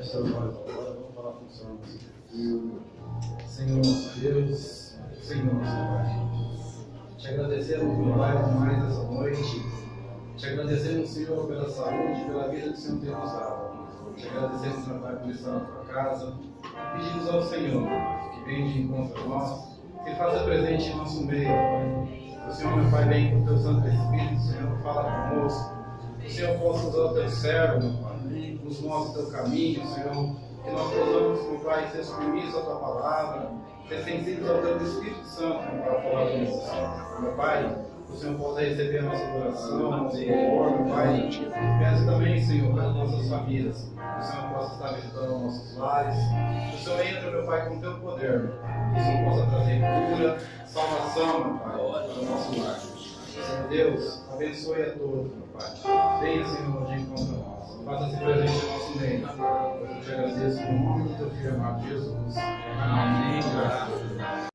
Senhor, vamos falar com o Senhor, nosso Senhor, nosso Deus, Senhor, nosso Pai. Te agradecemos, meu Pai, por mais essa noite. Te agradecemos, Senhor, pela saúde, pela vida que o Senhor tem nos dado. Te agradecemos, meu Pai, por estar na tua casa. Pedimos ao Senhor que venha de encontro a nós, que faça presente em nosso meio, Pai. O Senhor, meu Pai, vem com o teu Santo Espírito, Senhor, fala conosco. Que o Senhor possa usar o teu servo, meu Pai, nos mostre o teu caminho, Senhor. Que nós possamos, meu Pai, ser submissos à tua palavra, ser sensíveis ao teu Espírito Santo, meu Pai, falar conosco. Meu Pai, que o Senhor possa receber a nossa adoração, nosso louvor, meu Pai. Peço também, Senhor, pelas nossas famílias, que o Senhor possa estar visitando nossos lares. Que o Senhor entre, meu Pai, com o teu poder. Que o Senhor possa trazer cura, salvação, meu Pai, para o nosso lar. Senhor Deus, abençoe a todos, meu Pai. Venha, Senhor, de encontro a nós. Faça-se presente no nosso meio. Eu te agradeço no nome do teu filho amado Jesus. Amém. Graças.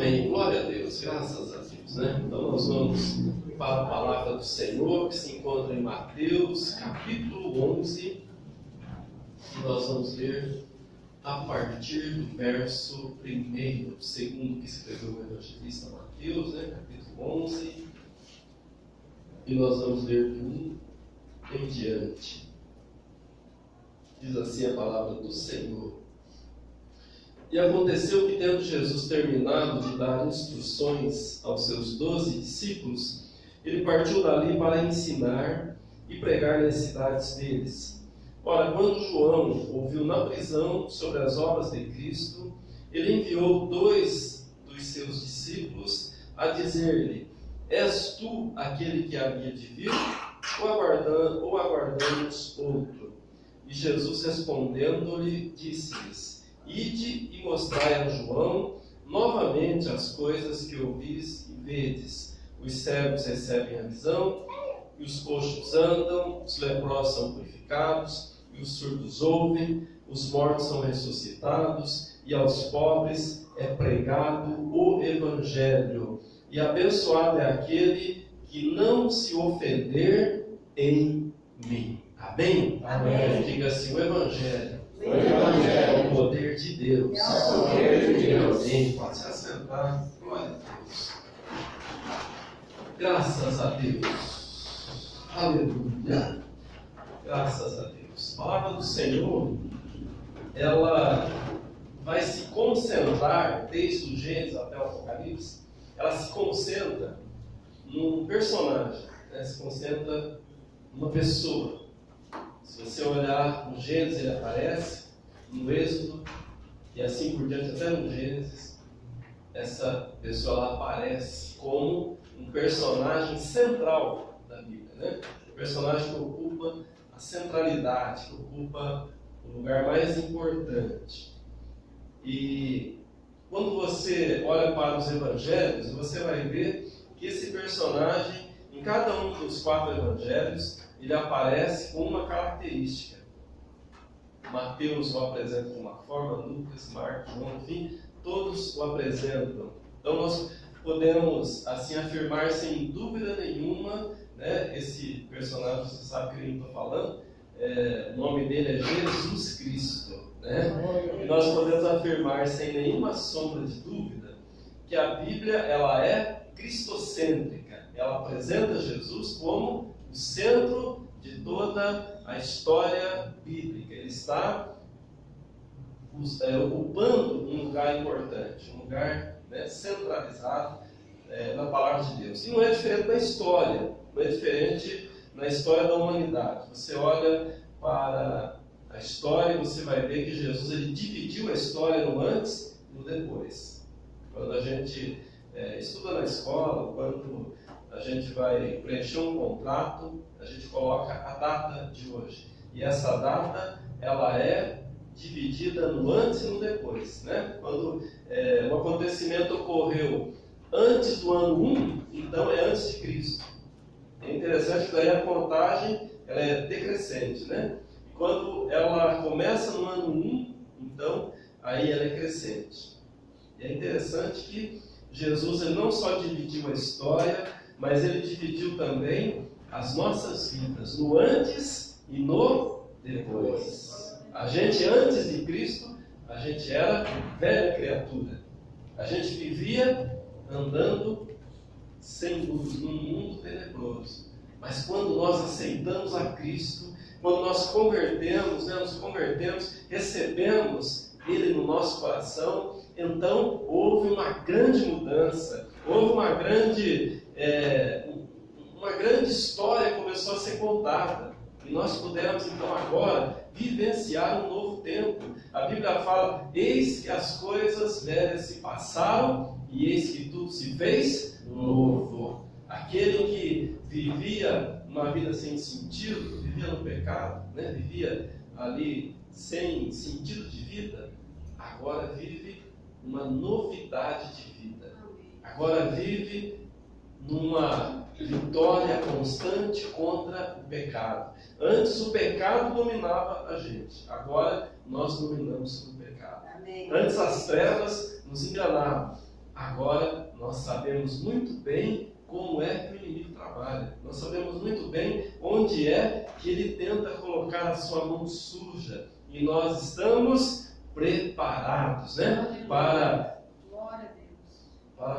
Amém. Glória a Deus. Graças a Deus. Né? Então nós vamos para a palavra do Senhor, que se encontra em Mateus, capítulo 11. E nós vamos ler a partir do verso 1º, segundo que escreveu o evangelista Mateus, né? Capítulo 11. E nós vamos ler do 1 em diante. Diz assim a palavra do Senhor. E aconteceu que, tendo Jesus terminado de dar instruções aos seus 12 discípulos, ele partiu dali para ensinar e pregar nas cidades deles. Ora, quando João ouviu na prisão sobre as obras de Cristo, ele enviou 2 dos seus discípulos a dizer-lhe: És tu aquele que havia de vir, ou aguardamos outro? E Jesus respondendo-lhe, disse-lhes: Ide e mostrai a João novamente as coisas que ouvis e vedes. Os cegos recebem a visão, e os coxos andam, os leprosos são purificados, e os surdos ouvem, os mortos são ressuscitados, e aos pobres é pregado o Evangelho. E abençoado é aquele que não se ofender em mim. Amém? Amém. Diga assim: o Evangelho. O Evangelho É o poder de Deus. É o poder de Deus. Amém. Pode se assentar. Glória a Deus. Graças a Deus. Aleluia. Graças a Deus. A palavra do Senhor, ela vai se concentrar, desde o Gênesis até o Apocalipse, ela se concentra num personagem, né? Se concentra numa pessoa. Se você olhar no Gênesis, ele aparece, no Êxodo, e assim por diante, até no Gênesis, essa pessoa ela aparece como um personagem central da Bíblia, né? Um personagem que ocupa a centralidade, que ocupa o lugar mais importante. E quando você olha para os evangelhos, você vai ver que esse personagem, em cada um dos 4 evangelhos, ele aparece com uma característica. Mateus o apresenta de uma forma, Lucas, Marcos, João, enfim, todos o apresentam. Então nós podemos assim afirmar sem dúvida nenhuma, né, esse personagem, você sabe que eu estou falando, o nome dele é Jesus Cristo. Né? E nós podemos afirmar sem nenhuma sombra de dúvida que a Bíblia ela é cristocêntrica. Ela apresenta Jesus como o centro de toda a história bíblica. Ele está ocupando um lugar importante, um lugar, né, centralizado na palavra de Deus. E não é diferente da história, não é diferente na história da humanidade. Você olha para a história e você vai ver que Jesus ele dividiu a história no antes e no depois. Quando a gente estuda na escola, quando a gente vai preencher um contrato, a gente coloca a data de hoje. E essa data, ela é dividida no antes e no depois. Né? Quando o acontecimento ocorreu antes do ano 1, então é antes de Cristo. É interessante que daí a contagem ela é decrescente. Né? Quando ela começa no ano 1, então aí ela é crescente. E é interessante que Jesus ele não só dividiu a história, mas ele dividiu também as nossas vidas, no antes e no depois. A gente, antes de Cristo, a gente era velha criatura. A gente vivia andando sem luz, num mundo tenebroso. Mas quando nós aceitamos a Cristo, quando nós nos convertemos, recebemos Ele no nosso coração, então houve uma grande mudança, houve uma grande história que começou a ser contada. E nós pudemos então agora vivenciar um novo tempo. A Bíblia fala: eis que as coisas velhas se passaram e eis que tudo se fez novo. Aquele que vivia uma vida sem sentido, vivia no pecado, né? Vivia ali sem sentido de vida, agora vive uma novidade de vida. Agora vive numa vitória constante contra o pecado. Antes o pecado dominava a gente, agora nós dominamos o pecado. Amém. Antes as trevas nos enganavam, Agora, nós sabemos muito bem como é que o inimigo trabalha. Nós sabemos muito bem onde é que ele tenta colocar a sua mão suja. E nós estamos preparados, né? Para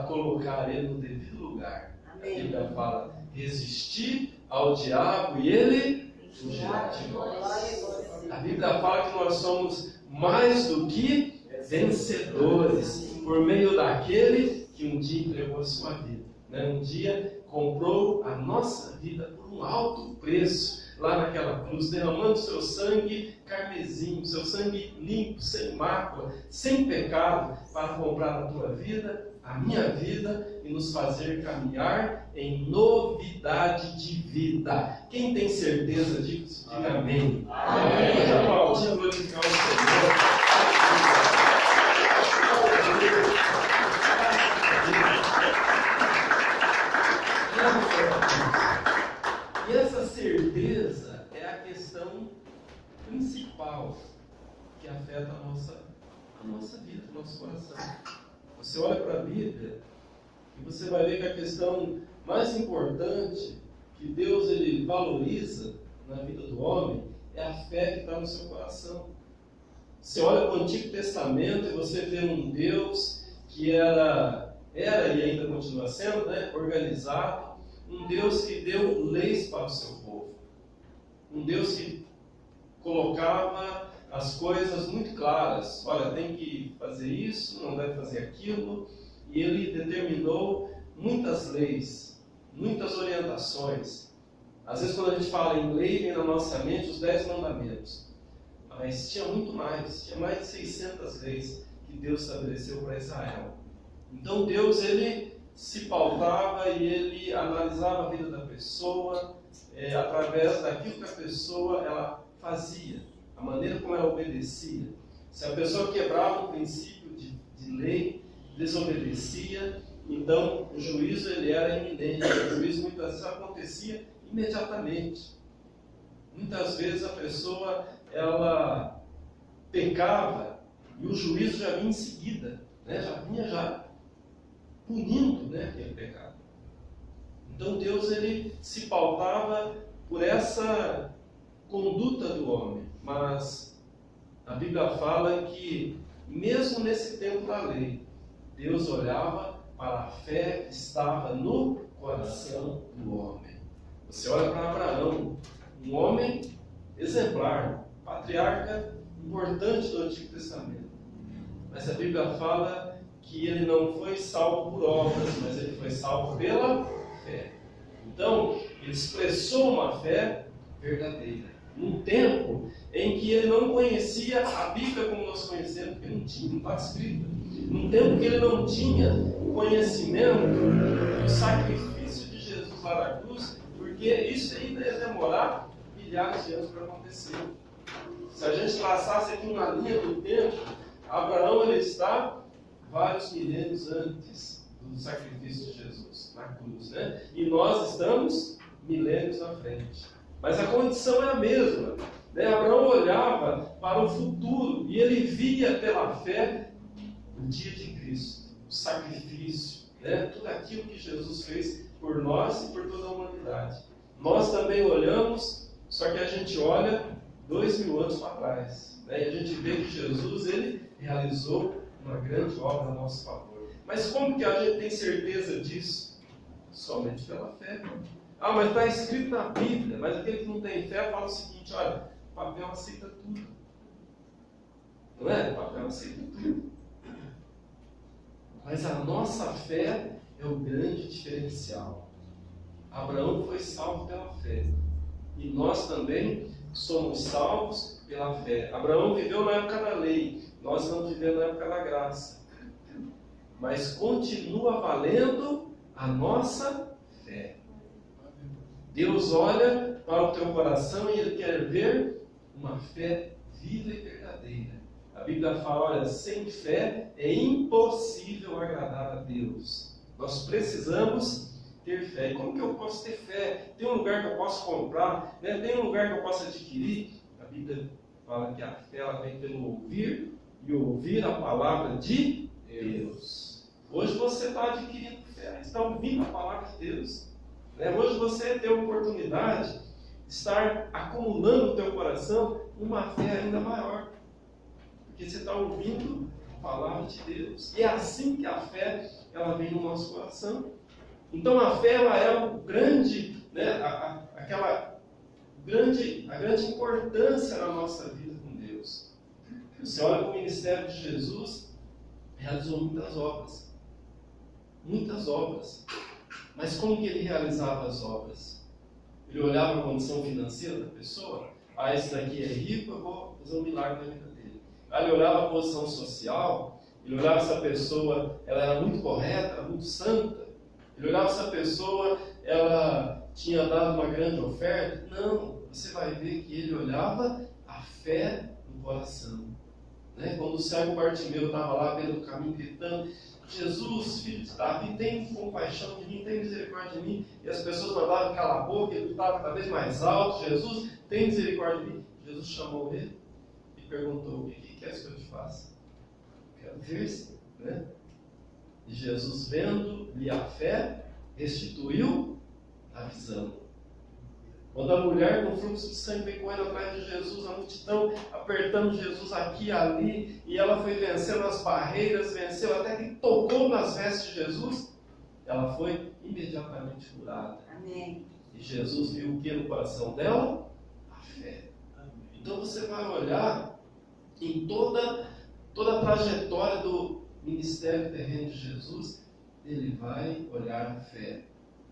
colocar ele no devido lugar. Amém. A Bíblia fala, resistir ao diabo e ele fugirá de nós. A Bíblia fala que nós somos mais do que vencedores por meio daquele que um dia entregou a sua vida, né? Um dia comprou a nossa vida por um alto preço, lá naquela cruz, derramando seu sangue carmesim, seu sangue limpo, sem mácula, sem pecado, para comprar a tua vida, a minha vida, e nos fazer caminhar em novidade de vida. Quem tem certeza disso, diga amém. Amém. Pode aplaudir, glorificar o Senhor. E essa certeza é a questão principal que afeta a nossa vida, o nosso coração. Você olha para a Bíblia e você vai ver que a questão mais importante que Deus ele valoriza na vida do homem é a fé que está no seu coração. Você olha para o Antigo Testamento e você vê um Deus que era e ainda continua sendo, né, organizado, um Deus que deu leis para o seu povo, um Deus que colocava as coisas muito claras. Olha, tem que fazer isso, não deve fazer aquilo, e ele determinou muitas leis, muitas orientações. Às vezes quando a gente fala em lei, vem na nossa mente os 10 mandamentos, mas tinha muito mais, tinha mais de 600 leis que Deus estabeleceu para Israel. Então Deus ele se pautava e ele analisava a vida da pessoa através daquilo que a pessoa ela fazia, a maneira como ela obedecia. Se a pessoa quebrava um princípio de lei, desobedecia, então o juízo ele era iminente. O juízo muitas vezes acontecia imediatamente. Muitas vezes a pessoa ela pecava e o juízo já vinha em seguida, né? Já vinha punindo, né, aquele pecado. Então Deus ele se pautava por essa conduta do homem, mas a Bíblia fala que mesmo nesse tempo da lei, Deus olhava para a fé que estava no coração do homem. Você olha para Abraão, um homem exemplar, patriarca importante do Antigo Testamento, mas a Bíblia fala que ele não foi salvo por obras, mas ele foi salvo pela fé. Então, ele expressou uma fé verdadeira. Num tempo em que ele não conhecia a Bíblia como nós conhecemos, porque não tinha, não está escrita. Num tempo que ele não tinha conhecimento do sacrifício de Jesus lá na cruz, porque isso ainda ia demorar milhares de anos para acontecer. Se a gente traçasse aqui uma linha do tempo, Abraão ele está vários milênios antes do sacrifício de Jesus na cruz, né? E nós estamos milênios na frente. Mas a condição é a mesma, né? Abraão olhava para o futuro e ele via pela fé o dia de Cristo, o sacrifício, né? Tudo aquilo que Jesus fez por nós e por toda a humanidade. Nós também olhamos, só que a gente olha 2000 anos para trás, né? E a gente vê que Jesus ele realizou uma grande obra a nosso favor. Mas como que a gente tem certeza disso? Somente pela fé. Ah, mas está escrito na Bíblia. Mas aquele que não tem fé fala o seguinte: olha, o papel aceita tudo. Não é? O papel aceita tudo. Mas a nossa fé é o grande diferencial. Abraão foi salvo pela fé. E nós também somos salvos pela fé. Abraão viveu na época da lei. Nós estamos vivendo na época da graça. Mas continua valendo a nossa fé. Deus olha para o teu coração e Ele quer ver uma fé viva e verdadeira. A Bíblia fala, olha, sem fé é impossível agradar a Deus. Nós precisamos ter fé. E como que eu posso ter fé? Tem um lugar que eu posso comprar? Né? Tem um lugar que eu posso adquirir? A Bíblia fala que a fé ela vem pelo ouvir e ouvir a palavra de Deus. Hoje você está adquirindo fé, está ouvindo a palavra de Deus. Hoje você tem a oportunidade de estar acumulando no teu coração uma fé ainda maior. Porque você está ouvindo a palavra de Deus. E é assim que a fé ela vem no nosso coração. Então a fé ela é o grande, a grande importância na nossa vida com Deus. Você olha para o ministério de Jesus, realizou muitas obras. Muitas obras. Mas como que ele realizava as obras? Ele olhava a condição financeira da pessoa. Ah, esse daqui é rico, eu vou fazer um milagre na vida dele. Aí ele olhava a posição social, ele olhava se a pessoa ela era muito correta, era muito santa. Ele olhava se a pessoa ela tinha dado uma grande oferta. Não, você vai ver que ele olhava a fé no coração. Quando o cego Bartimeu estava lá pelo caminho gritando: Jesus, filho de Davi, tem compaixão de mim, tem misericórdia de mim. E as pessoas mandavam calar a boca, ele estava cada vez mais alto: Jesus, tem misericórdia de mim. Jesus chamou ele e perguntou: o que queres que eu te faça? Quero ver-se. E Jesus, vendo-lhe a fé, restituiu a visão. Quando a mulher com fluxo de sangue veio correndo atrás de Jesus, a multidão apertando Jesus aqui e ali, e ela foi vencendo as barreiras, venceu até que tocou nas vestes de Jesus, ela foi imediatamente curada. Amém. E Jesus viu o que no coração dela? A fé. Então você vai olhar em toda a trajetória do ministério terreno de Jesus, ele vai olhar a fé.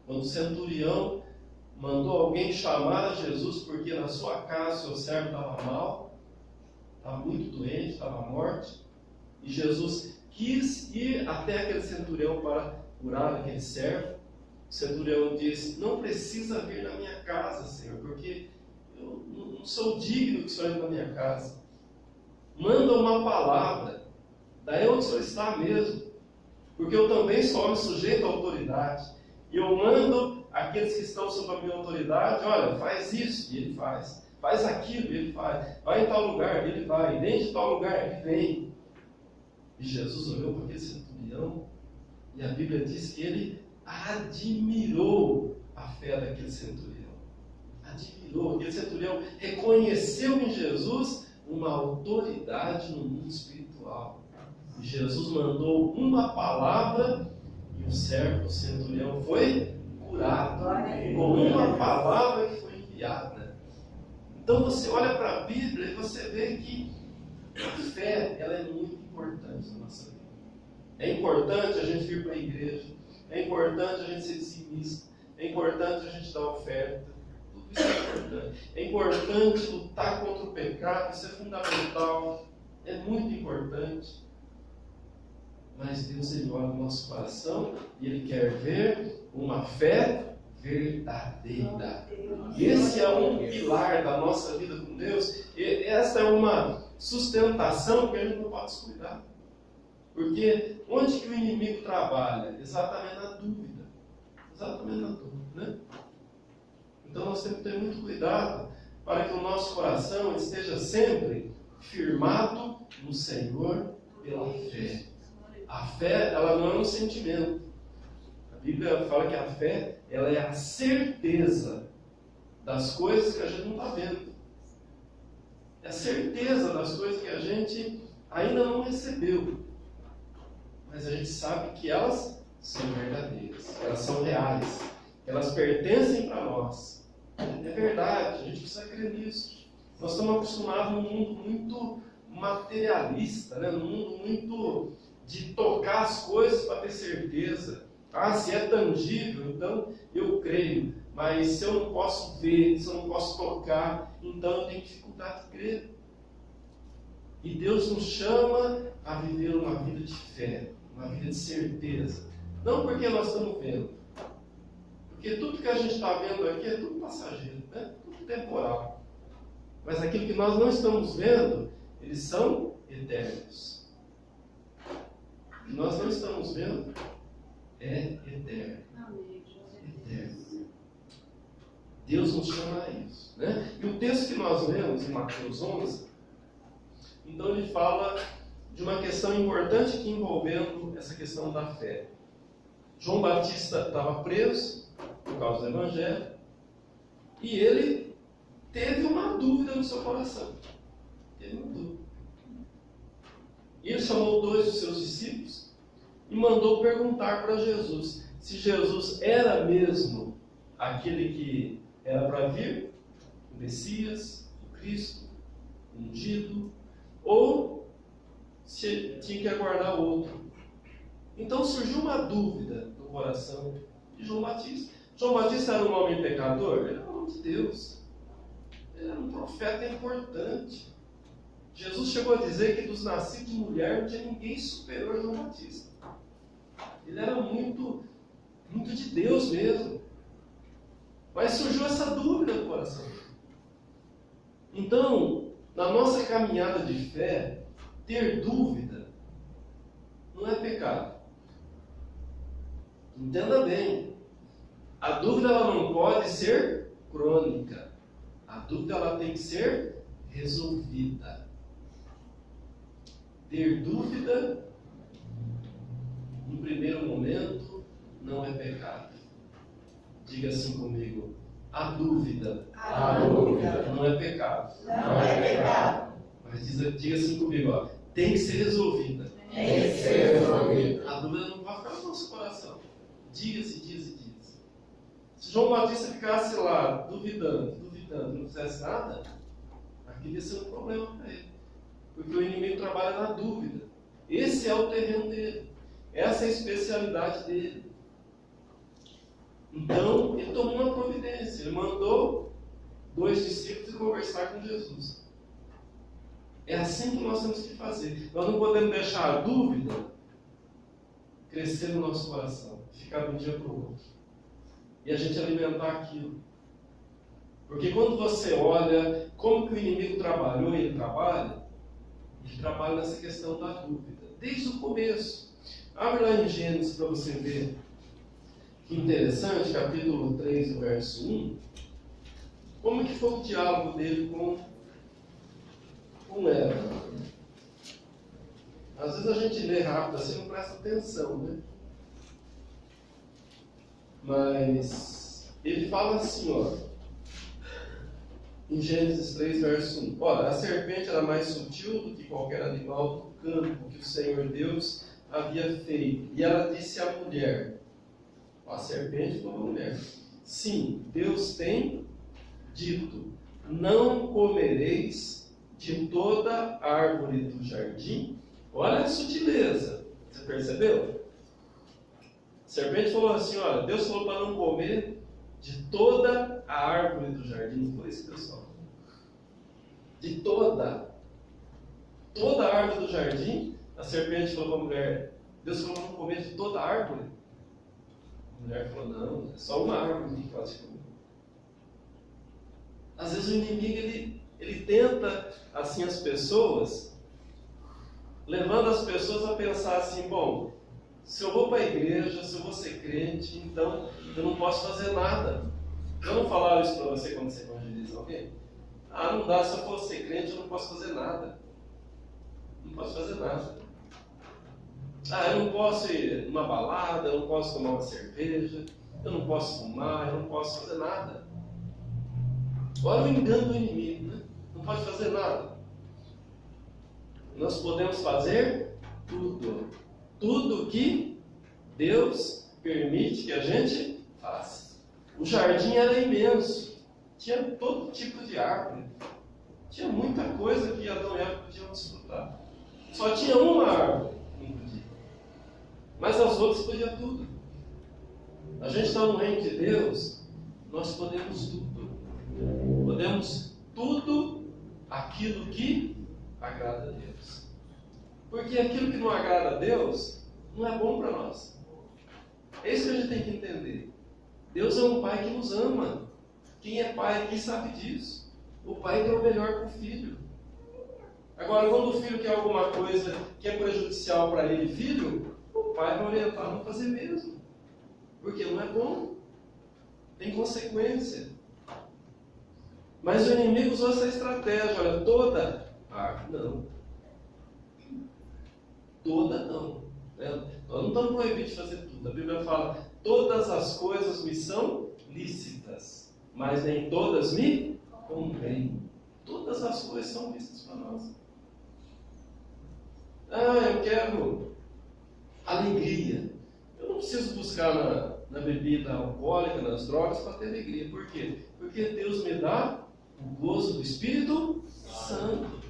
Quando o centurião mandou alguém chamar a Jesus porque na sua casa o seu servo estava mal, estava muito doente, estava morto, e Jesus quis ir até aquele centurião para curar aquele servo. O centurião disse: não precisa vir na minha casa, Senhor, porque eu não sou digno que o Senhor entre na minha casa. Manda uma palavra, daí onde o Senhor está mesmo, porque eu também sou homem sujeito à autoridade, e eu mando aqueles que estão sob a minha autoridade: olha, faz isso, e ele faz. Faz aquilo, e ele faz. Vai em tal lugar, e ele vai. Vem de tal lugar, ele vem. E Jesus olhou para aquele centurião, e a Bíblia diz que ele admirou a fé daquele centurião. Admirou. Aquele centurião reconheceu em Jesus uma autoridade no mundo espiritual. E Jesus mandou uma palavra, e o servo, o centurião, foi curado com uma palavra que foi enviada. Então você olha para a Bíblia e você vê que a fé ela é muito importante na nossa vida. É importante a gente vir para a igreja, é importante a gente ser dizimista, é importante a gente dar oferta. Tudo isso é importante. É importante lutar contra o pecado, isso é fundamental, é muito importante. Mas Deus ele olha no nosso coração e Ele quer ver uma fé verdadeira. Esse é um pilar da nossa vida com Deus. E essa é uma sustentação que a gente não pode descuidar. Porque onde que o inimigo trabalha? Exatamente na dúvida. Exatamente na dúvida, Então nós temos que ter muito cuidado para que o nosso coração esteja sempre firmado no Senhor pela fé. A fé, ela não é um sentimento. A Bíblia fala que a fé, ela é a certeza das coisas que a gente não está vendo. É a certeza das coisas que a gente ainda não recebeu. Mas a gente sabe que elas são verdadeiras, elas são reais, elas pertencem para nós. É verdade, a gente precisa crer nisso. Nós estamos acostumados num mundo muito materialista, num mundo muito de tocar as coisas para ter certeza. Se é tangível, então eu creio. Mas se eu não posso ver, se eu não posso tocar, então eu tenho dificuldade de crer. E Deus nos chama a viver uma vida de fé, uma vida de certeza. Não porque nós estamos vendo. Porque tudo que a gente está vendo aqui é tudo passageiro, tudo temporal. Mas aquilo que nós não estamos vendo, eles são eternos. O que nós não estamos vendo é eterno. Eterno. Deus nos chama a isso. E o texto que nós lemos em Mateus 11, então ele fala de uma questão importante que envolvendo essa questão da fé. João Batista estava preso por causa do Evangelho e ele teve uma dúvida no seu coração. Teve uma dúvida. E ele chamou 2 dos seus discípulos e mandou perguntar para Jesus se Jesus era mesmo aquele que era para vir, o Messias, o Cristo, o ungido, ou se tinha que aguardar outro. Então surgiu uma dúvida no coração de João Batista. João Batista era um homem pecador? Ele era um homem de Deus. Ele era um profeta importante. Jesus chegou a dizer que dos nascidos de mulher não tinha ninguém superior a João Batista. Ele era muito de Deus mesmo. Mas surgiu essa dúvida no coração. Então, na nossa caminhada de fé, ter dúvida não é pecado. Entenda bem. A dúvida ela não pode ser crônica. A dúvida ela tem que ser resolvida. Ter dúvida, no primeiro momento, não é pecado. Diga assim comigo: a dúvida, não é pecado. Não é pecado. Mas diga assim comigo, ó, tem que ser resolvida. Tem que ser resolvida. A dúvida não vai ficar no nosso coração. Dias e dias e dias. Se João Batista ficasse lá, duvidando, não fizesse nada, aquilo ia ser um problema para ele. Porque o inimigo trabalha na dúvida. Esse é o terreno dele. Essa é a especialidade dele. Então, ele tomou uma providência. Ele mandou 2 discípulos conversar com Jesus. É assim que nós temos que fazer. Nós não podemos deixar a dúvida crescer no nosso coração, ficar de um dia para o outro. E a gente alimentar aquilo. Porque quando você olha como que o inimigo trabalhou e ele trabalha nessa questão da dúvida. Desde o começo. Abre lá em Gênesis para você ver. Que interessante, capítulo 3, verso 1. Como que foi o diálogo dele com Eva? Às vezes a gente lê rápido assim, não presta atenção, né? Mas ele fala assim, ó, em Gênesis 3, verso 1. Ora, a serpente era mais sutil do que qualquer animal do campo que o Senhor Deus havia feito. E ela disse à mulher, a serpente falou à mulher, sim, Deus tem dito, não comereis de toda árvore do jardim. Olha a sutileza, você percebeu? A serpente falou assim, olha, Deus falou para não comer de toda a árvore do jardim. Não foi isso, pessoal? De toda a árvore do jardim, a serpente falou para a mulher, Deus falou para não comer de toda a árvore. A mulher falou, não, é só uma árvore que pode comer. Às vezes o inimigo, ele tenta, assim, as pessoas, levando as pessoas a pensar assim, bom, se eu vou para a igreja, se eu vou ser crente, então eu não posso fazer nada. Eu não falaram isso para você quando você evangeliza alguém? Ah, não dá, se eu for ser crente, eu não posso fazer nada. Não posso fazer nada. Ah, eu não posso ir numa balada, eu não posso tomar uma cerveja, eu não posso fumar, eu não posso fazer nada. Olha o engano do inimigo, né? Não pode fazer nada. Nós podemos fazer tudo. Tudo que Deus permite que a gente faça. O jardim era imenso. Tinha todo tipo de árvore. Tinha muita coisa que Adão e Eva podiam desfrutar. Só tinha uma árvore que não podia. Mas as outras podiam tudo. A gente está no reino de Deus, nós podemos tudo. Podemos tudo aquilo que agrada a Deus. Porque aquilo que não agrada a Deus não é bom para nós. É isso que a gente tem que entender. Deus é um pai que nos ama. Quem é pai aqui sabe disso. O pai quer o melhor para o filho. Agora, quando o filho quer alguma coisa que é prejudicial para ele, filho, o pai vai orientar a não fazer mesmo. Porque não é bom. Tem consequência. Mas o inimigo usou essa estratégia. Olha, toda árvore, não. Toda não. Né? Nós não estamos proibidos de fazer tudo. A Bíblia fala, todas as coisas me são lícitas, mas nem todas me convêm. Todas as coisas são lícitas para nós. Eu quero alegria. Eu não preciso buscar na bebida alcoólica, nas drogas, para ter alegria. Por quê? Porque Deus me dá o gozo do Espírito Santo.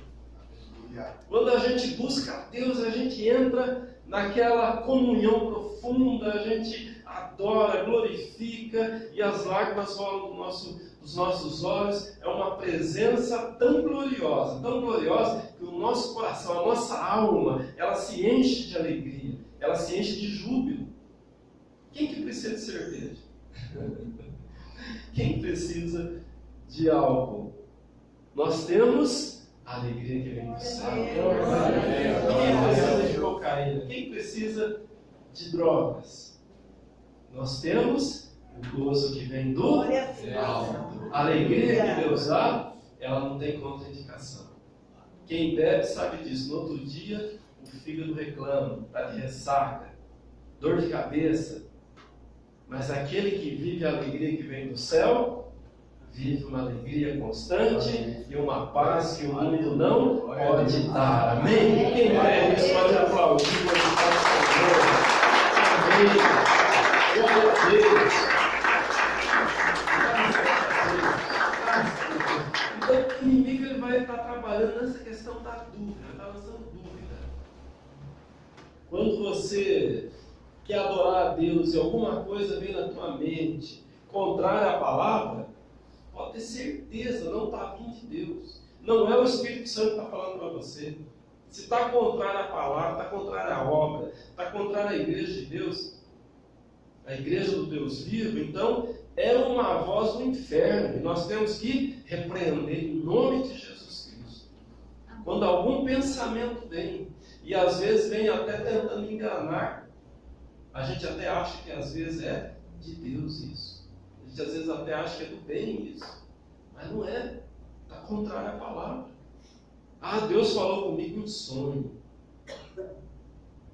Quando a gente busca a Deus, a gente entra naquela comunhão profunda, a gente adora, glorifica, e as lágrimas rolam dos nossos olhos. É uma presença tão gloriosa, que o nosso coração, a nossa alma, ela se enche de alegria, ela se enche de júbilo. Quem que precisa de cerveja? Quem precisa de álcool? Nós temos a alegria que vem do céu. Quem precisa de cocaína? Quem precisa de drogas? Nós temos o gozo que vem do alto. A alegria que Deus dá, ela não tem contraindicação. Quem bebe sabe disso. No outro dia, o fígado reclama, está de ressaca, dor de cabeça. Mas aquele que vive a alegria que vem do céu, vive uma alegria constante e uma paz que o mundo não pode dar. Amém? E quem crê isso pode aplaudir, pode estar Senhor. Amém. Glória a Deus. Então o inimigo ele vai estar trabalhando nessa questão da dúvida, está lançando dúvida. Quando você quer adorar a Deus e alguma coisa vem na tua mente contrária à palavra, pode ter certeza, não está vindo de Deus. Não é o Espírito Santo que está falando para você. Se está contrário à palavra, está contrário à obra, está contrário à igreja de Deus, a igreja do Deus vivo, então é uma voz do inferno. E nós temos que repreender em nome de Jesus Cristo. Quando algum pensamento vem, e às vezes vem até tentando enganar, a gente até acha que às vezes é de Deus isso. A gente às vezes até acha que é do bem isso. Mas não é. Está contrário à palavra. Deus falou comigo em um sonho.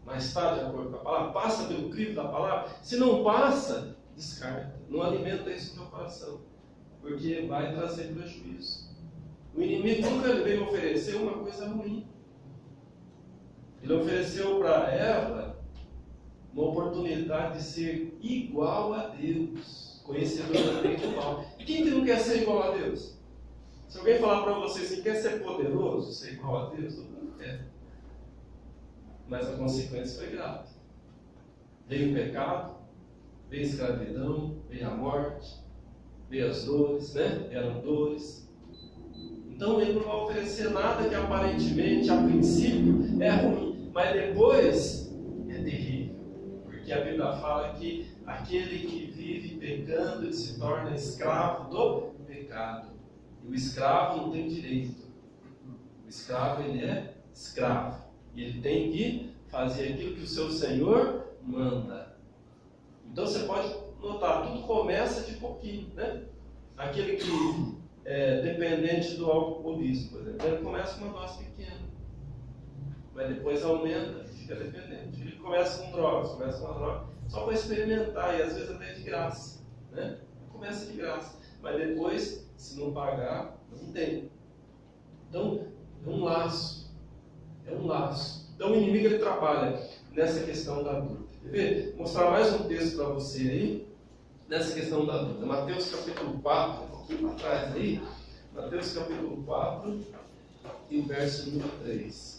Mas está de acordo com a palavra? Passa pelo crivo da palavra? Se não passa, descarta. Não alimenta isso no teu coração. Porque vai trazer prejuízo. O inimigo nunca veio oferecer uma coisa ruim. Ele ofereceu para Eva uma oportunidade de ser igual a Deus, conhecedor da lei do mal. Quem que não quer ser igual a Deus? Se alguém falar para você assim, quer ser poderoso, ser igual a Deus, todo mundo quer. Mas a consequência foi grave. Veio o pecado, veio a escravidão, veio a morte, veio as dores, né? Eram dores. Então ele não vai oferecer nada que aparentemente, a princípio, é ruim, mas depois é terrível. Porque a Bíblia fala que aquele que vive pecando, ele se torna escravo do pecado. E o escravo não tem direito. O escravo, ele é escravo. E ele tem que fazer aquilo que o seu Senhor manda. Então você pode notar, tudo começa de pouquinho, né? Aquele que é dependente do alcoolismo, por exemplo, ele começa com uma dose pequena. Mas depois aumenta e fica dependente. Ele começa com drogas, só para experimentar, e às vezes até de graça, né? Começa de graça, mas depois, se não pagar, não tem. Então, é um laço. Então o inimigo ele trabalha nessa questão da dúvida. Quer ver? Vou mostrar mais um texto para você aí, nessa questão da dúvida. Mateus capítulo 4, um pouquinho para trás aí. Mateus capítulo 4 e o verso número 3.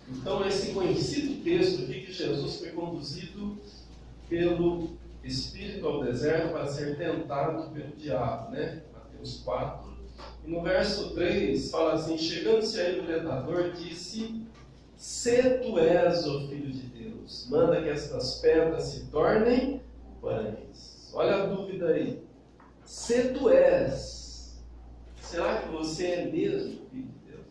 Então, esse conhecido texto aqui que Jesus foi conduzido pelo Espírito ao deserto para ser tentado pelo diabo, né? Mateus 4. E no verso 3 fala assim: chegando-se a ele o tentador, disse: se tu és o Filho de Deus, manda que estas pedras se tornem pães. Olha a dúvida aí. Se tu és, será que você é mesmo Filho de Deus?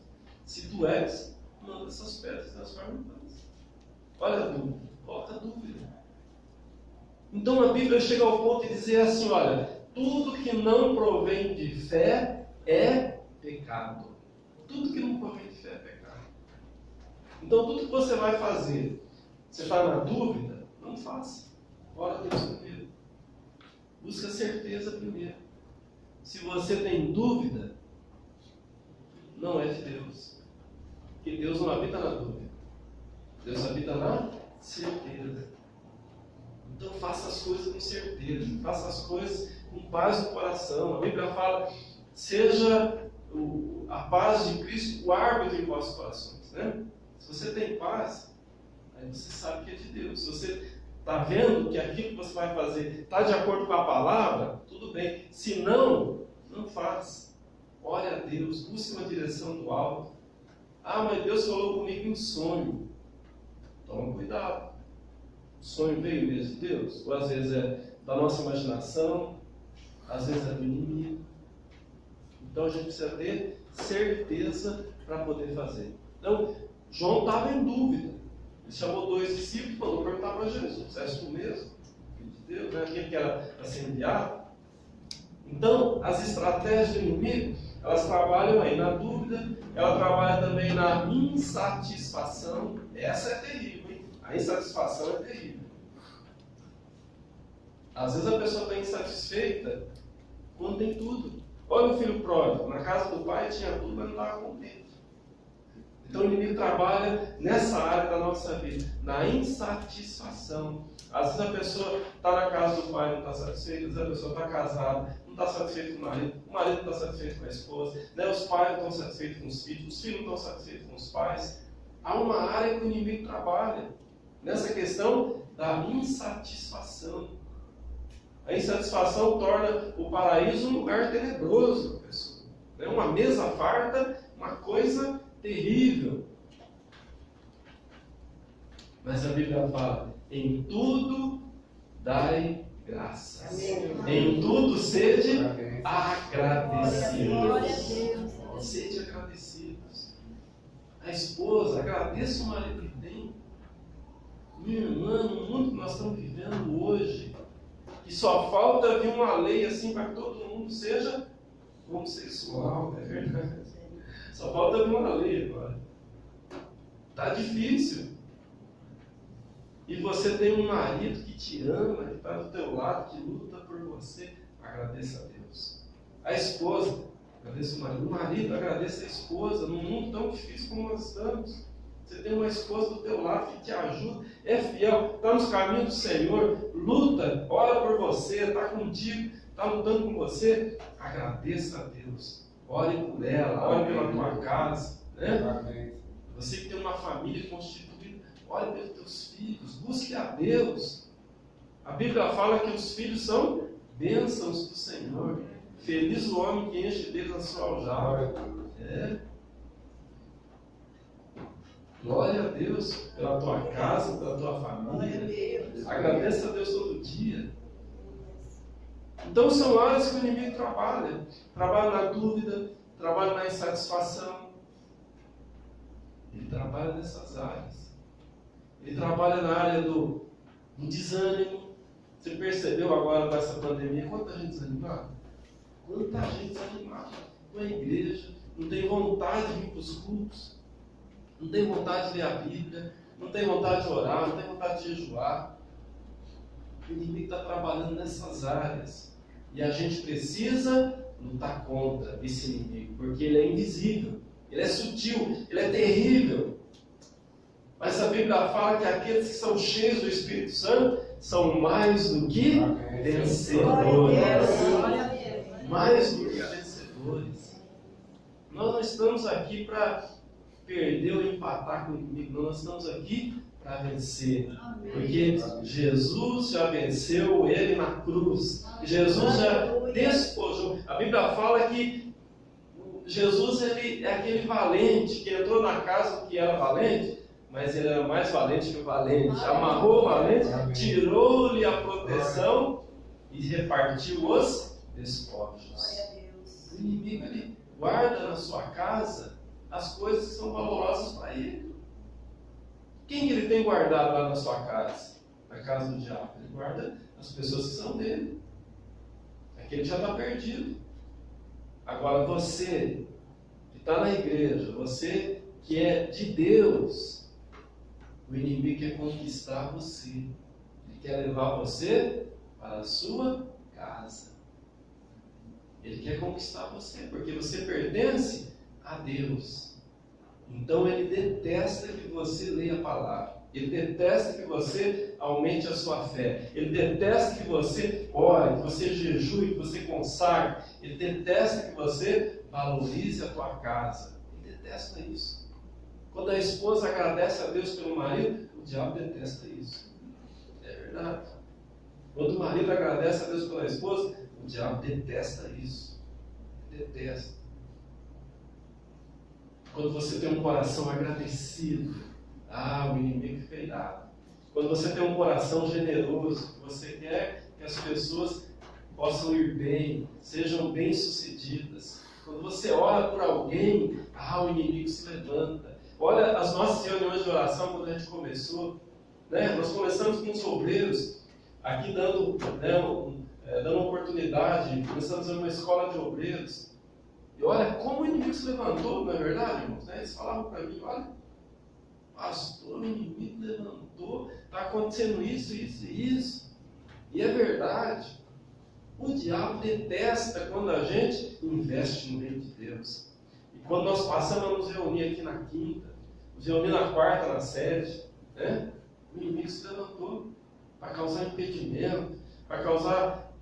Se tu és, manda essas pedras se transformem em pães. Olha a dúvida, coloca a dúvida. Então a Bíblia chega ao ponto de dizer assim: olha, tudo que não provém de fé é pecado. Tudo que não provém de fé é pecado. Então, tudo que você vai fazer, você está na dúvida, não faça. Ora a Deus primeiro. Busca certeza primeiro. Se você tem dúvida, não é de Deus. Porque Deus não habita na dúvida. Deus habita na certeza. Então faça as coisas com certeza. Faça as coisas com paz no coração. A Bíblia fala, seja a paz de Cristo o árbitro em vossos corações. Né? Se você tem paz, aí você sabe que é de Deus. Se você está vendo que aquilo que você vai fazer está de acordo com a palavra, tudo bem. Se não, não faz. Ore a Deus, busque uma direção do alto. Ah, mas Deus falou comigo em sonho. Toma cuidado. O sonho veio mesmo de Deus? Ou às vezes é da nossa imaginação, às vezes é do inimigo. Então a gente precisa ter certeza para poder fazer. Então, João estava em dúvida. Ele chamou 2 discípulos e falou, perguntar para Jesus, és tu mesmo? Filho de Deus, né? Aquele que era para ser enviado? Então, as estratégias do inimigo, elas trabalham aí na dúvida, ela trabalha também na insatisfação. Essa é terrível, hein? A insatisfação é terrível. Às vezes a pessoa está insatisfeita quando tem tudo. Olha o filho pródigo, na casa do pai tinha tudo, mas não estava contente. Então o inimigo trabalha nessa área da nossa vida, na insatisfação. Às vezes a pessoa está na casa do pai e não está satisfeita, às vezes a pessoa está casada, não está satisfeito com o marido não está satisfeito com a esposa, né? Os pais não estão satisfeitos com os filhos não estão satisfeitos com os pais. Há uma área que o inimigo trabalha, nessa questão da insatisfação. A insatisfação torna o paraíso um lugar tenebroso, pessoal. É uma mesa farta, uma coisa terrível. Mas a Bíblia fala, em tudo dai graças. Amém. Em tudo sede agradecidos. Sede agradecidos. A esposa, agradeça o marido que tem. Minha irmã, no mundo que nós estamos vivendo hoje, que só falta vir uma lei assim para que todo mundo seja homossexual, é verdade. Só falta vir uma lei agora. Está difícil. E você tem um marido que te ama, que está do teu lado, que luta por você. Agradeça a Deus. A esposa, agradeça o marido. O marido, agradeça a esposa. Num mundo tão difícil como nós estamos. Você tem uma esposa do teu lado que te ajuda, é fiel, está nos caminhos do Senhor, luta, ora por você, está contigo, está lutando com você. Agradeça a Deus. Ore por ela, ore pela tua casa. Né? Você que tem uma família constituída, ore pelos teus filhos, busque a Deus. A Bíblia fala que os filhos são bênçãos do Senhor. Feliz o homem que enche deles a sua aljava. Glória a Deus pela tua casa, pela tua família. Agradeça a Deus todo dia. Então são áreas que o inimigo trabalha. Trabalha na dúvida, trabalha na insatisfação. Ele trabalha nessas áreas. Ele trabalha na área do desânimo. Você percebeu agora com essa pandemia quanta gente desanimada? Quanta gente desanimada com a igreja, não tem vontade de vir para os cultos, não tem vontade de ler a Bíblia, não tem vontade de orar, não tem vontade de jejuar. O inimigo está trabalhando nessas áreas. E a gente precisa lutar contra esse inimigo, porque ele é invisível, ele é sutil, ele é terrível. Mas a Bíblia fala que aqueles que são cheios do Espírito Santo são mais do que vencedores. Mais do que vencedores. Nós não estamos aqui para perder ou empatar com o inimigo, não. Nós estamos aqui para vencer. Porque Jesus já venceu ele na cruz. Jesus já despojou. A Bíblia fala que Jesus ele é aquele valente que entrou na casa do que era valente, mas ele era mais valente que o valente. Amarrou o valente, tirou-lhe a proteção e repartiu os despojos. O inimigo ele guarda na sua casa as coisas que são valorosas para ele. Quem que ele tem guardado lá na sua casa? Na casa do diabo. Ele guarda as pessoas que são dele. Aquele já está perdido. Agora você está na igreja, você que é de Deus, o inimigo quer conquistar você. Ele quer levar você para a sua casa. Ele quer conquistar você, porque você pertence a Deus. Então ele detesta que você leia a palavra. Ele detesta que você aumente a sua fé. Ele detesta que você ore, que você jejue, que você consagre. Ele detesta que você valorize a tua casa. Ele detesta isso. Quando a esposa agradece a Deus pelo marido, o diabo detesta isso. É verdade. Quando o marido agradece a Deus pela esposa, o diabo detesta isso. Detesta. Quando você tem um coração agradecido, o inimigo fica irado. Quando você tem um coração generoso, você quer que as pessoas possam ir bem, sejam bem-sucedidas. Quando você ora por alguém, o inimigo se levanta. Olha as nossas reuniões de oração quando a gente começou. Nós começamos com os obreiros, aqui dando oportunidade, começamos uma escola de obreiros. E olha como o inimigo se levantou, não é verdade, irmãos? Eles falavam para mim, olha, pastor, o inimigo levantou, está acontecendo isso, isso e isso. E é verdade. O diabo detesta quando a gente investe no reino de Deus. E quando nós passamos a nos reunir aqui na quinta, nos reunir na quarta, na sede, o inimigo se levantou para causar impedimento, para causar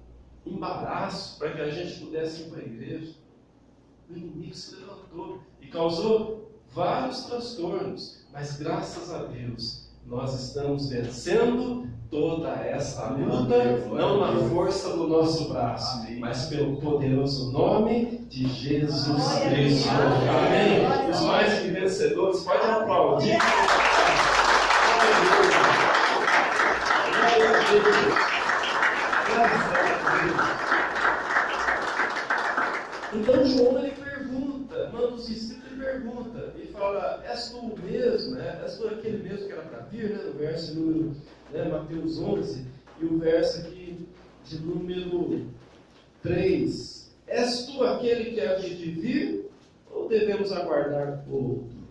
embaraço, para que a gente pudesse ir para a igreja. O inimigo se levantou e causou vários transtornos, mas graças a Deus nós estamos vencendo toda essa luta, não na força do nosso braço, mas pelo poderoso nome de Jesus Cristo. Amém? Os mais que vencedores, podem aplaudir. Então João ele pergunta, manda os discípulos e pergunta, e fala, és tu o mesmo, és tu aquele mesmo que era para vir, no verso número, Mateus 11, e o verso aqui de número 3, és tu aquele que há de vir, ou devemos aguardar outro?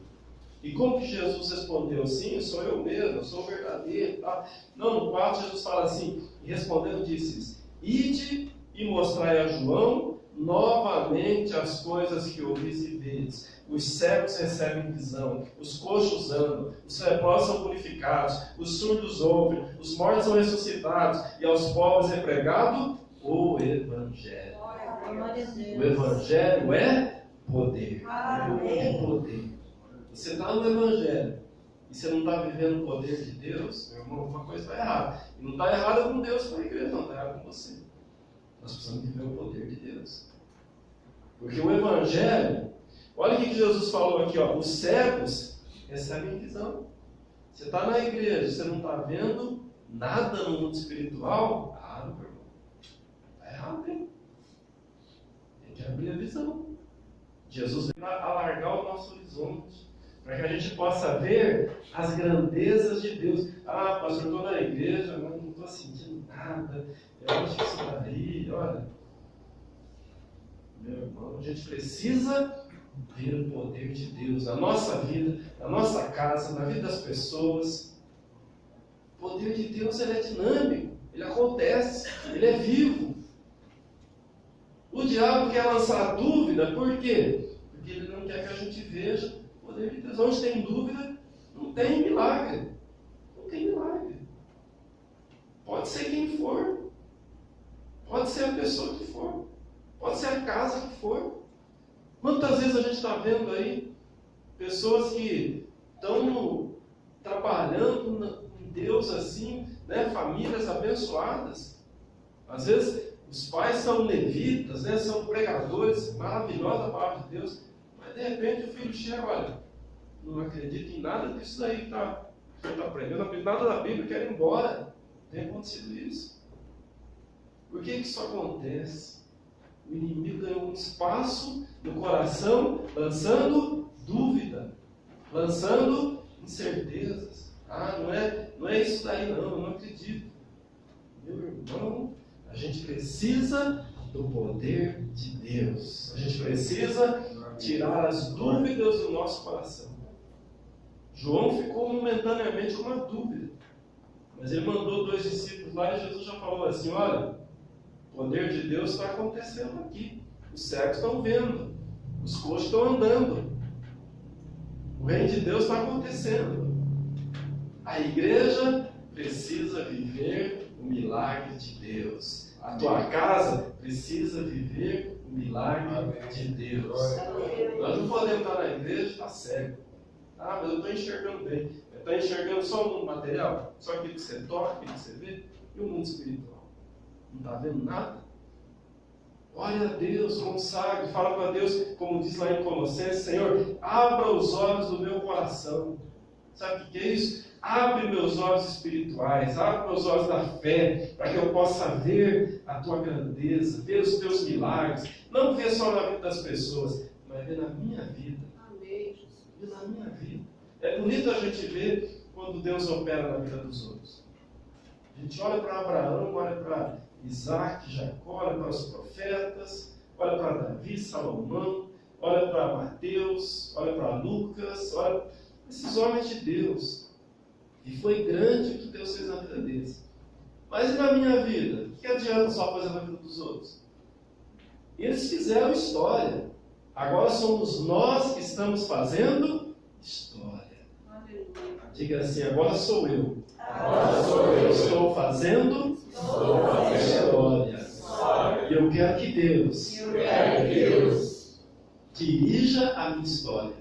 E como que Jesus respondeu? Sim, sou eu mesmo, eu sou o verdadeiro. Tá? Não, no 4 Jesus fala assim, e respondendo disse-lhes, ide e mostrai a João novamente as coisas que ouvis e vedes. Os cegos recebem visão, os coxos andam, os leprosos são purificados, os surdos ouvem, os mortos são ressuscitados, e aos pobres é pregado o Evangelho. O Evangelho é poder. É poder. Você está no Evangelho e você não está vivendo o poder de Deus, meu irmão, uma coisa está errada. E não está errada com Deus, com a igreja, não, está errada com você. Nós precisamos viver o poder de Deus. Porque o Evangelho, olha o que Jesus falou aqui, os cegos recebem visão. Você está na igreja, você não está vendo nada no mundo espiritual, meu irmão, está errado, hein? Tem que abrir a visão. Jesus veio alargar o nosso horizonte, para que a gente possa ver as grandezas de Deus. Pastor, estou na igreja, mas não estou sentindo nada. Eu acho que isso daí, olha, meu irmão, a gente precisa ver o poder de Deus na nossa vida, na nossa casa, na vida das pessoas. O poder de Deus ele é dinâmico, ele acontece, ele é vivo. O diabo quer lançar dúvida, por quê? Porque ele não quer que a gente veja o poder de Deus. Onde tem dúvida, não tem milagre. Não tem milagre. Pode ser quem for. Pode ser a pessoa que for. Pode ser a casa que for. Quantas vezes a gente está vendo aí pessoas que estão trabalhando em Deus assim, famílias abençoadas. Às vezes os pais são levitas, são pregadores, maravilhosa a palavra de Deus, mas de repente o filho chega, olha, não acredita em nada disso daí que está aprendendo, não acredita em nada da Bíblia, quer ir embora. Tem acontecido isso. Por que isso acontece? O inimigo ganhou um espaço no coração, lançando dúvida, lançando incertezas. Não é isso daí não, eu não acredito. Meu irmão, a gente precisa do poder de Deus. A gente precisa tirar as dúvidas do nosso coração. João ficou momentaneamente com uma dúvida, mas ele mandou 2 discípulos lá e Jesus já falou assim: olha, o poder de Deus está acontecendo aqui. Os cegos estão vendo, os coxos estão andando. O reino de Deus está acontecendo. A igreja precisa viver o milagre de Deus. A tua casa precisa viver o milagre de Deus. Nós não podemos estar na igreja e estar cego. Ah, mas eu estou enxergando bem. Está enxergando só o mundo material? Só aquilo que você toca, aquilo que você vê? E o mundo espiritual? Não está vendo nada? Olha a Deus, consagre, fala para Deus, como diz lá em Colossenses: Senhor, abra os olhos do meu coração. Sabe o que é isso? Abre meus olhos espirituais, abre meus olhos da fé, para que eu possa ver a tua grandeza, ver os teus milagres. Não ver só na vida das pessoas, mas ver na minha vida. Amém. Ver na minha vida. É bonito a gente ver quando Deus opera na vida dos outros. A gente olha para Abraão, olha para Isaac, Jacó, olha para os profetas, olha para Davi, Salomão, olha para Mateus, olha para Lucas, olha para esses homens de Deus. E foi grande o que Deus fez na vida deles. Mas e na minha vida? O que adianta só fazer na vida dos outros? Eles fizeram história. Agora somos nós que estamos fazendo história. Diga assim: agora sou eu. Agora sou eu. Estou fazendo história. E eu quero que Deus dirija a minha história.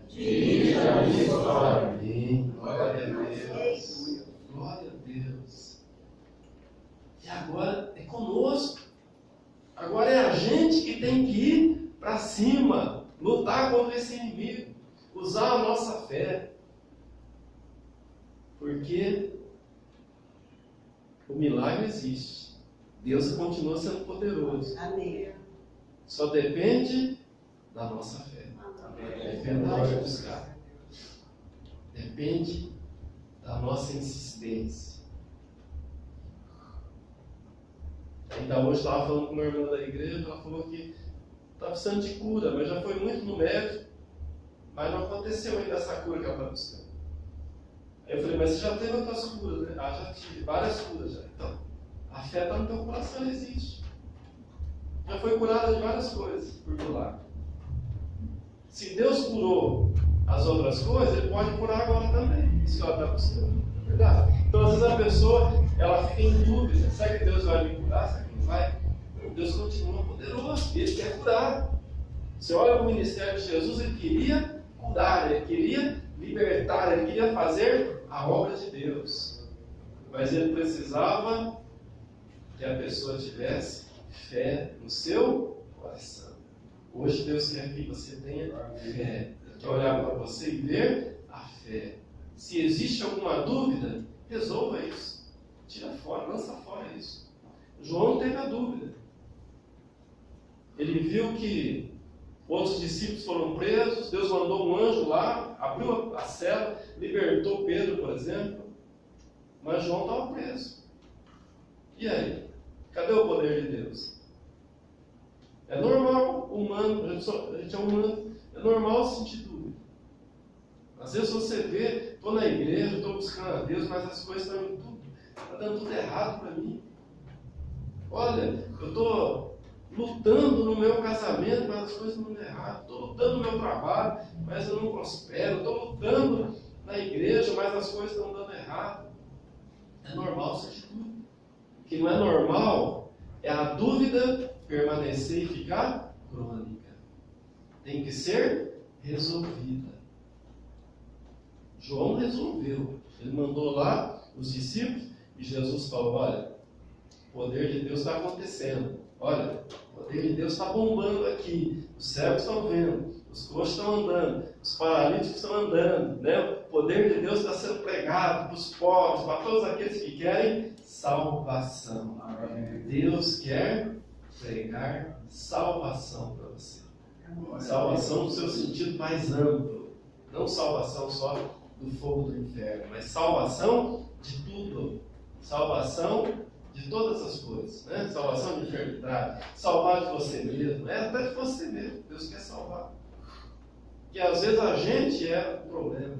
Amém. Glória a Deus. Glória a Deus. E agora é conosco. Agora é a gente que tem que ir para cima, lutar contra esse inimigo, usar a nossa fé. Porque o milagre existe. Deus continua sendo poderoso. Amém. Só depende da nossa fé. Depende da hora de buscar. Depende da nossa insistência. Ainda hoje estava falando com uma irmã da igreja, ela falou que está precisando de cura, mas já foi muito no médico, mas não aconteceu ainda essa cura que ela está buscando. Aí eu falei: mas você já teve outras curas, né? Ah, já tive várias curas já. Então, a fé está no teu coração, ela existe. Já foi curada de várias coisas por milagre. Se Deus curou as outras coisas, Ele pode curar agora também. Isso que ela está buscando. É verdade? Então, às vezes a pessoa ela fica em dúvida: será que Deus vai me curar? Será que não vai? Deus continua poderoso. Ele quer curar. Você olha para o ministério de Jesus, Ele queria curar, Ele queria libertar, Ele queria fazer a obra de Deus. Mas Ele precisava que a pessoa tivesse fé no seu coração. Hoje Deus quer que você tenha fé. Ele quer olhar para você e ver a fé. Se existe alguma dúvida, resolva isso. Tira fora, lança fora isso. João teve a dúvida. Ele viu que outros discípulos foram presos, Deus mandou um anjo lá, abriu a cela, libertou Pedro, por exemplo, mas João estava preso. E aí? Cadê o poder de Deus? É normal, humano, a gente é humano, é normal sentir dúvida. Às vezes você vê, estou na igreja, estou buscando a Deus, mas as coisas estão indo tudo, está dando tudo errado para mim. Olha, eu estou lutando no meu casamento, mas as coisas não dão errado. Estou lutando no meu trabalho, mas eu não prospero. Estou lutando na igreja, mas as coisas estão dando errado. É normal sentir dúvida. O que não é normal é a dúvida permanecer e ficar crônica. Tem que ser resolvida. João resolveu. Ele mandou lá os discípulos e Jesus falou: olha, o poder de Deus está acontecendo. Olha, o poder de Deus está bombando aqui. Os cegos estão vendo, os coxos estão andando, os paralíticos estão andando, né? O poder de Deus está sendo pregado para os pobres, para todos aqueles que querem salvação. Deus quer pregar salvação para você. Salvação no seu sentido mais amplo. Não salvação só do fogo do inferno, mas salvação de tudo. Salvação de todas as coisas, né? Salvação de enfermidade, salvar de você mesmo, até de você mesmo, Deus quer salvar. Que às vezes a gente é o problema,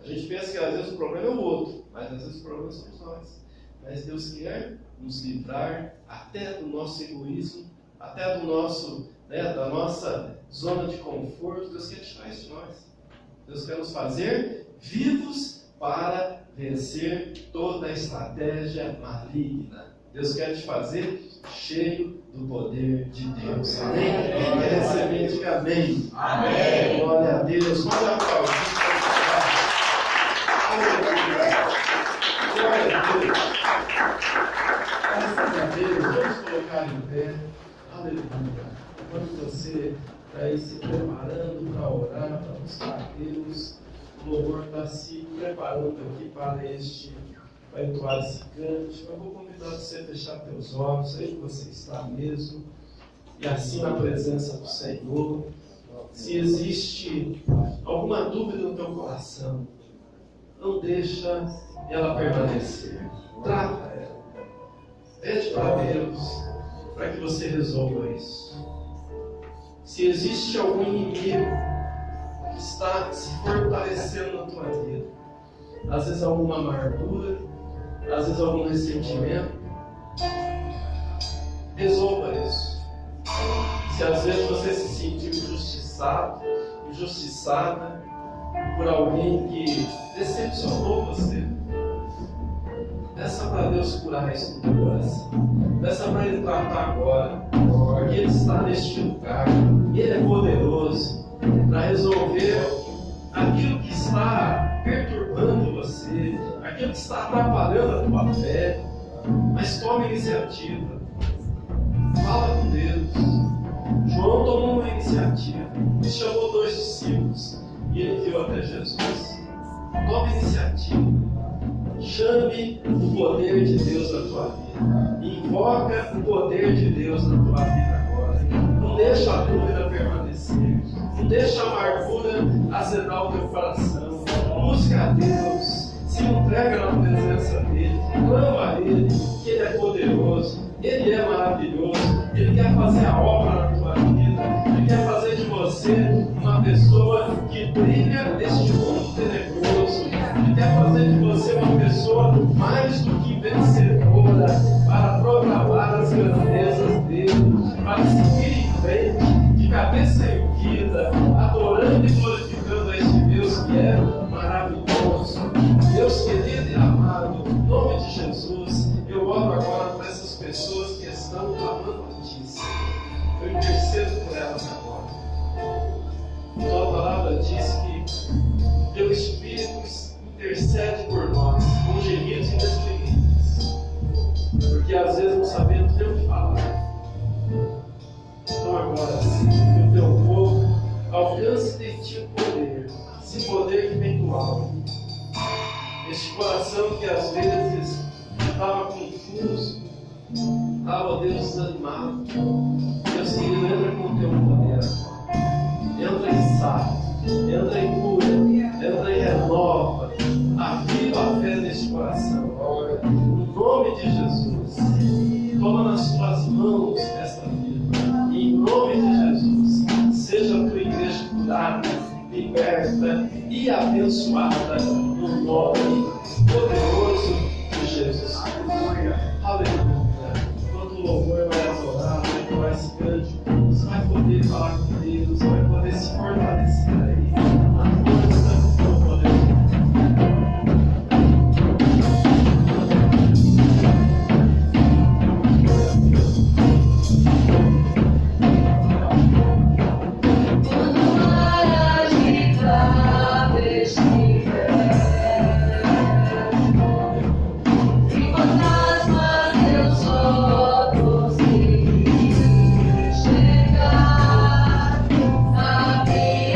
a gente pensa que às vezes o problema é o outro, mas às vezes o problema somos nós. Mas Deus quer nos livrar até do nosso egoísmo, até do nosso, da nossa zona de conforto. Deus quer tirar isso de nós. Deus quer nos fazer vivos para vencer toda a estratégia maligna. Deus quer te fazer cheio do poder de Deus. Amém? Quem quer receber, diga amém. Amém. Glória a Deus. Manda a palavra. Glória a Deus. Graças a Deus. Vamos colocar em pé. Aleluia. Enquanto você está aí se preparando para orar, para buscar a Deus, o louvor está se preparando aqui para entoar esse cântico. Eu vou convidar você a fechar teus olhos, aí que você está mesmo, e assim na presença do Senhor. Se existe alguma dúvida no teu coração, não deixa ela permanecer. Trata ela. Pede para Deus para que você resolva isso. Se existe algum inimigo que está se fortalecendo na tua vida, às vezes alguma amargura, às vezes algum ressentimento, resolva isso. Se às vezes você se sentiu injustiçado, injustiçada por alguém que decepcionou você, peça para Deus curar isso no teu coração. Peça para Ele tratar agora, porque Ele está neste lugar, e Ele é poderoso para resolver aquilo que está perturbando você, aquilo que está atrapalhando a tua fé. Mas tome iniciativa. Fala com Deus. João tomou uma iniciativa. Ele chamou 2 discípulos e ele enviou até Jesus. Tome iniciativa. Chame o poder de Deus na tua vida. Invoca o poder de Deus na tua vida agora. Não deixa a dúvida permanecer. Não deixa a amargura azedar o teu coração. Busca a Deus. Se entrega na presença dEle. Clama a Ele, que Ele é poderoso. Ele é maravilhoso. Ele quer fazer a obra na tua vida. Ele quer fazer de você uma pessoa que brilha neste mundo tenebroso. Ele quer fazer de você uma pessoa mais do que vencedora, para proclamar as grandezas dele, para seguir em frente, de cabeça erguida, adorando e glorificando a este Deus que é maravilhoso. Deus querido e amado, em nome de Jesus, eu oro agora para essas pessoas que estão clamando a Ti. Eu intercedo por elas agora. Tua palavra diz que Teu Espírito intercede por nós, com gemidos inexprimíveis, porque às vezes não sabemos nem o que falar. Então agora sim, que o Teu povo alcance de Ti o poder, esse poder que vem do alto. Este coração que às vezes estava confuso, estava, Deus, desanimado. Deus querido, entra com o Teu poder agora. Entra e sai, entra e cura, entra e renova. Aviva a fé neste coração. Em nome de Jesus, toma nas Tuas mãos esta vida. E em nome de Jesus, seja a Tua igreja curada, liberta e abençoada no nome poderoso de Jesus. Aleluia. Quando o louvor vai adorar, vai tomar esse cântico, você vai poder falar com Deus, vai poder se fortalecer aí. A força do poder de Deus. Amém.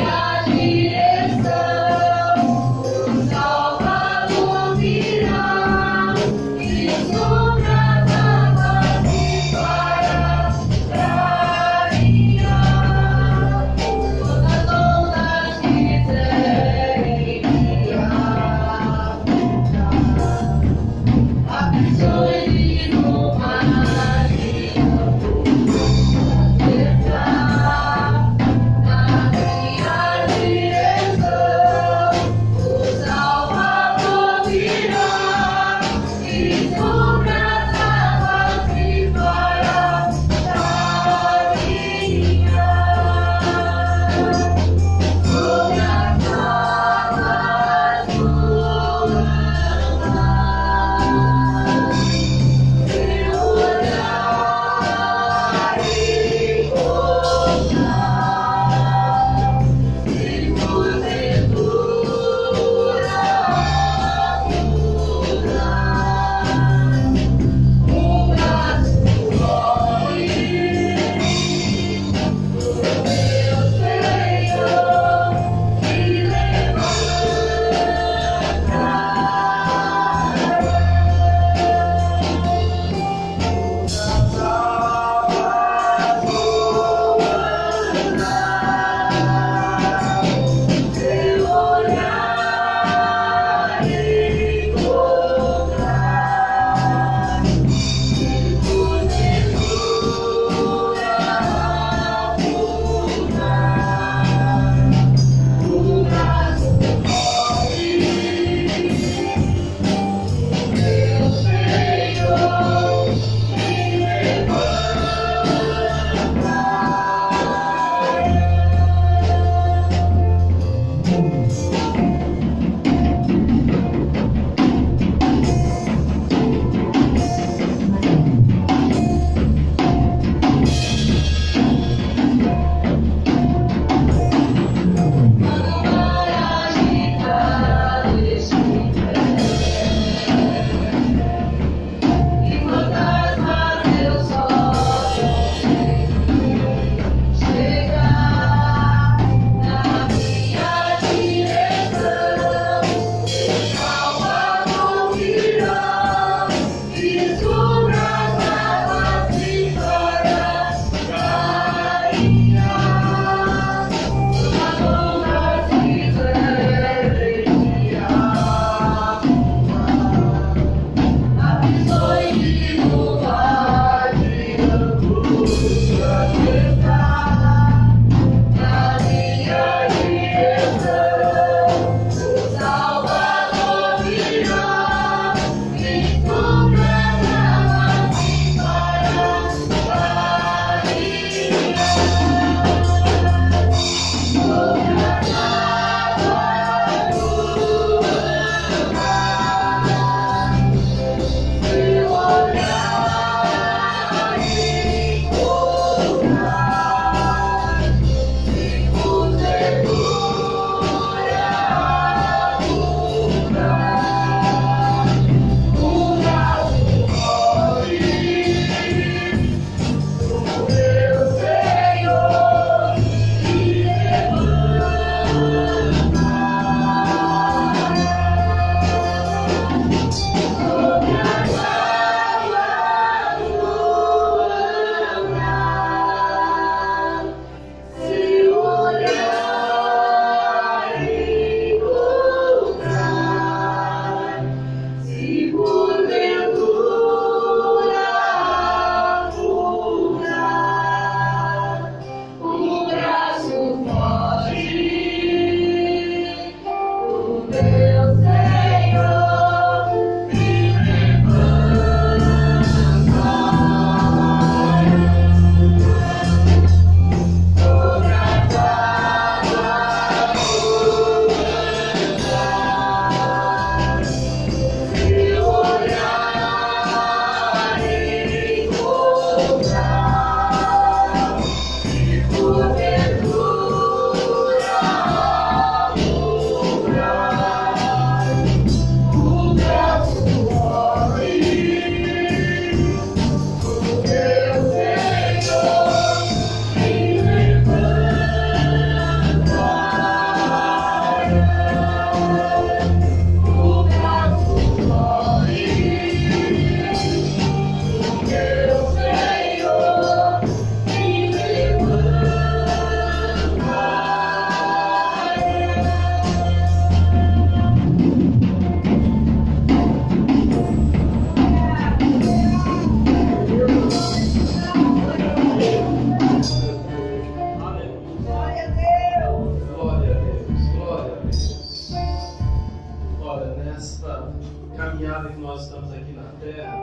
estamos aqui na Terra,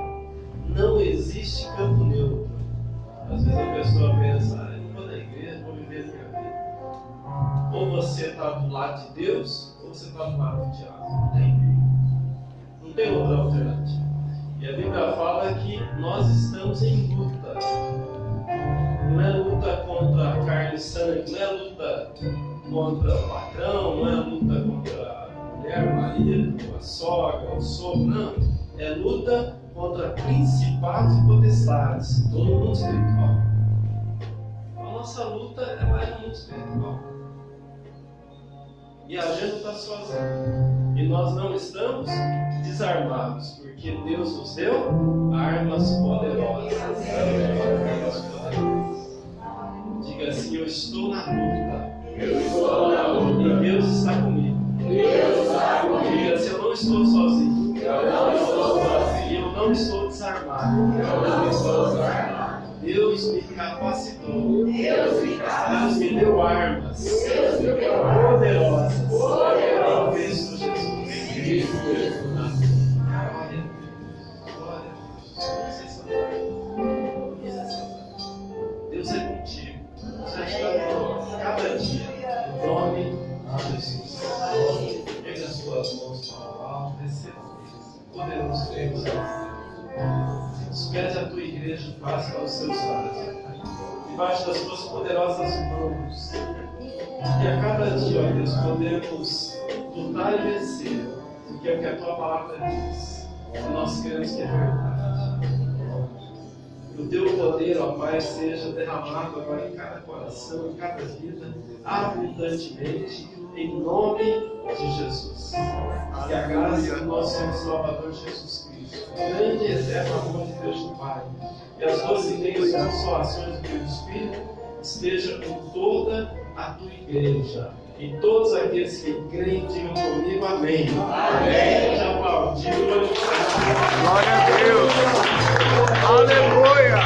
não existe campo neutro. Às vezes a pessoa pensa, eu vou na igreja, vou viver a minha vida. Ou você está do lado de Deus, ou você está do lado do diabo. Não tem outra alternativa. E a Bíblia fala que nós estamos em luta. Não é luta contra a carne e sangue, não é luta contra o patrão, não é luta contra a mulher, o marido, a sogra, o sogro, não. É luta contra principados e potestades do mundo espiritual. A nossa luta é mais no mundo espiritual. E a gente não está sozinho. E nós não estamos desarmados, porque Deus nos deu armas poderosas. Diga assim: eu estou na luta. Eu estou na luta. E Deus está comigo. Deus está comigo. Diga assim: eu não estou sozinho. Eu não estou sozinho. E eu não estou desarmado. Eu não estou desarmado. Deus me capacitou. Deus me Deus me deu armas Deus me deu poderosas. poderosas. Em Cristo Jesus. Cristo Jesus. Glória a Deus. Deus é contigo. Deus vai te dar cada dia. Em nome de Jesus. Pega as suas mãos para o alto. Receba. Poderoso Deus. Despede a tua igreja e paz para os seus lares. Debaixo das tuas poderosas mãos. E a cada dia, ó Deus, podemos lutar e vencer. Porque é o que a tua palavra diz. E nós queremos que é verdade. Que o teu poder, ó Pai, seja derramado agora em cada coração, em cada vida, abundantemente, em nome de Jesus. Que a graça do nosso Senhor e Salvador Jesus Cristo, o grande e eterno amor de Deus do Pai, e as doces meias consolações do teu Espírito estejam com toda a tua igreja. E todos aqueles que creem, digam comigo amém. Amém. Já aplaudiu. Glória a Deus. Aleluia.